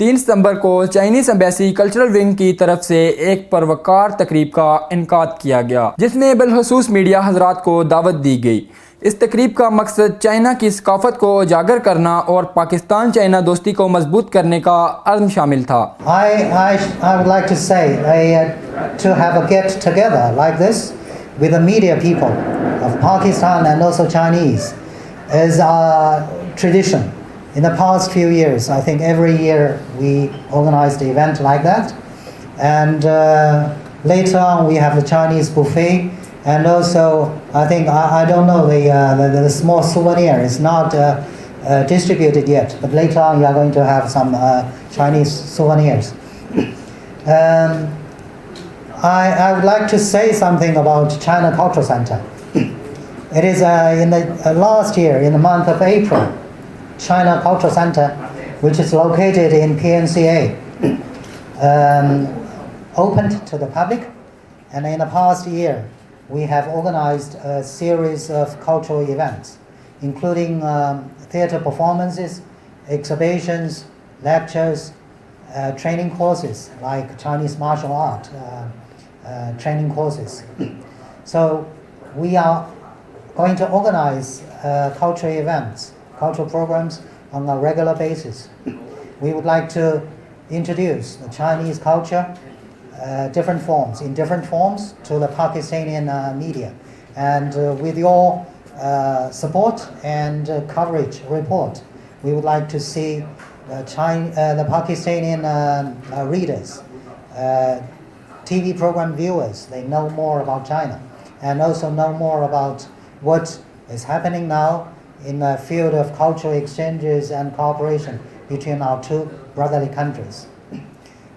3 सितंबर को Chinese embassy cultural wing की तरफ से एक परवकार तकरीब का इनकाद किया गया, जिसमें बिलखसूस मीडिया हजरात को दावत दी गई। इस तकरीब का मकसद चाइना की सकाफत को उजागर करना और पाकिस्तान चाइना दोस्ती को मजबूत करने का अज़्म शामिल था। I would like to say to have a get together like this with the media people of Pakistan and also Chinese is a tradition. In the past few years, I think every year we organized an event like that, and later on we have the Chinese buffet, and also I think I don't know the small souvenir is not distributed yet, but later on you are going to have some Chinese souvenirs. I would like to say something about China Cultural Center. It is in the last year, in the month of April, China Cultural Center, which is located in PNCA, opened to the public, and in the past year we have organized a series of cultural events, including theater performances, exhibitions, lectures, training courses like Chinese martial art training courses. So we are going to organize cultural events, cultural programs on a regular basis. We would like to introduce the Chinese culture in different forms to the Pakistani media. And with your support and coverage report, we would like to see the Pakistani readers, TV program viewers, they know more about China and also know more about what is happening now in the field of cultural exchanges and cooperation between our two brotherly countries.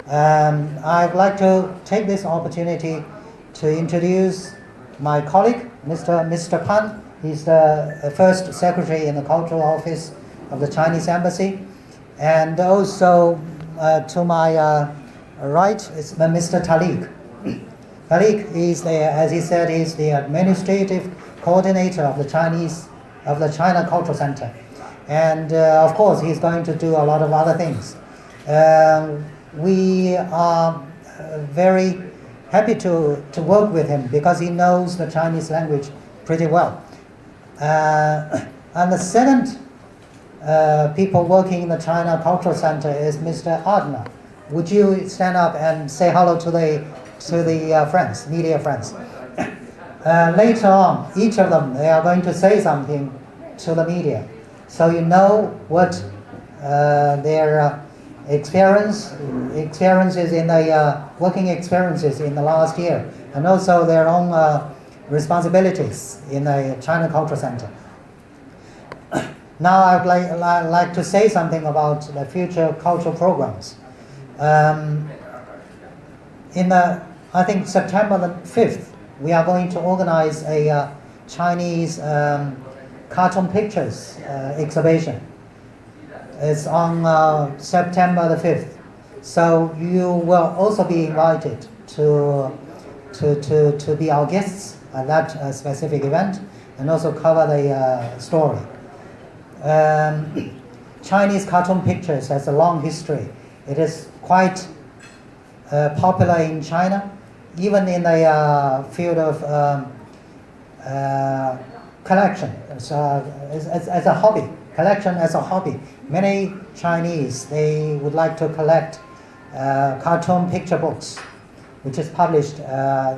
I'd like to take this opportunity to introduce my colleague, Mr. Pan. He's the first secretary in the cultural office of the Chinese embassy. And also to my right is Mr. Talik. Talik is, as he said, is the administrative coordinator of the China Cultural Center, and of course he's going to do a lot of other things. We are very happy to work with him because he knows the Chinese language pretty well. And the second people working in the China Cultural Center is Mr. Adna. Would you stand up and say hello to the friends, media friends? Later on, each of them, they are going to say something to the media, so you know what their experiences in the working experiences in the last year, and also their own responsibilities in the China Cultural Center. Now I would like to say something about the future cultural programs. I think September the 5th, we are going to organize a Chinese cartoon pictures exhibition. It's on September the 5th. So you will also be invited to be our guests at that specific event and also cover the story. Chinese cartoon pictures has a long history. It is quite popular in China, even in the field of collection as a hobby. Collection as a hobby. Many Chinese, they would like to collect cartoon picture books, which is published,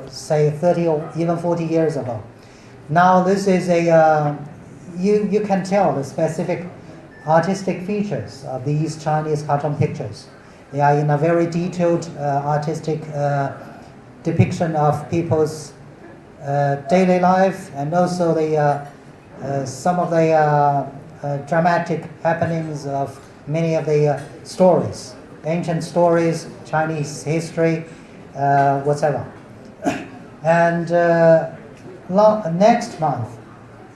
say 30 or even 40 years ago. Now this is you can tell the specific artistic features of these Chinese cartoon pictures. They are in a very detailed artistic depiction of people's daily life, and also some of the dramatic happenings of many of the stories, ancient stories, Chinese history, whatever. And next month,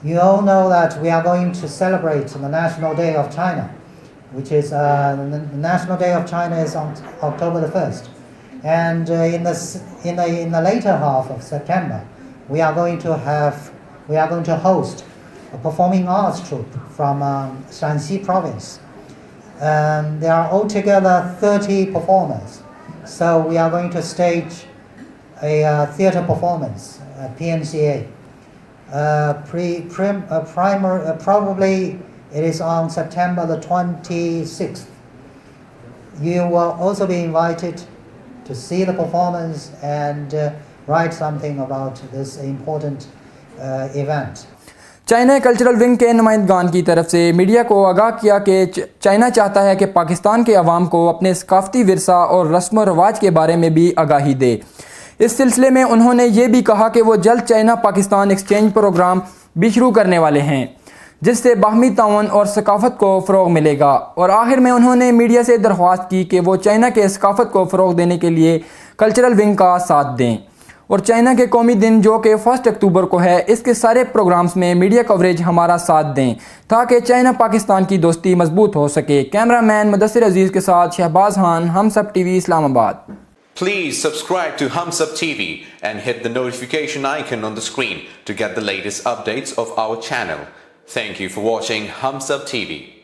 you all know that we are going to celebrate the National Day of China, which is the National Day of China is on October the 1st. And in the later half of September, we are going to host a performing arts troupe from Shanxi province. There are altogether 30 performers. So we are going to stage a theatre performance, PNCA. Probably it is on September the 26th. You will also be invited to see the performance and write something about this important event. China cultural wing के नुमाइंदगान की तरफ से media को आगाह किया कि China चाहता है कि पाकिस्तान के अवाम को अपने सकाफती विरसा और रस्म व रवाज के बारे में भी आगाही दे। इस सिलसिले में उन्होंने ये भी कहा कि वो जल्द चाइना पाकिस्तान एक्सचेंज प्रोग्राम भी शुरू करने वाले हैं, जिससे बाहमी ताउन और सकाफत को फ़रोग़ मिलेगा। और आखिर में उन्होंने मीडिया से दरख्वास्त की कि वो चाइना के सकाफत को फ़रोग़ देने के लिए कल्चरल विंग का साथ दें और चाइना के कौमी दिन जो कि 1 अक्टूबर को है, इसके सारे प्रोग्राम्स में मीडिया कवरेज हमारा साथ दें ताकि चाइना पाकिस्तान की दोस्ती मजबूत हो सके। कैमरामैन मुदस्सिर अजीज़ के साथ शहबाज खान, हमसब TV, Islamabad. Please subscribe to HumSub.TV and hit the notification icon on the screen to get the latest updates of our channel. Thank you for watching HumSub.TV.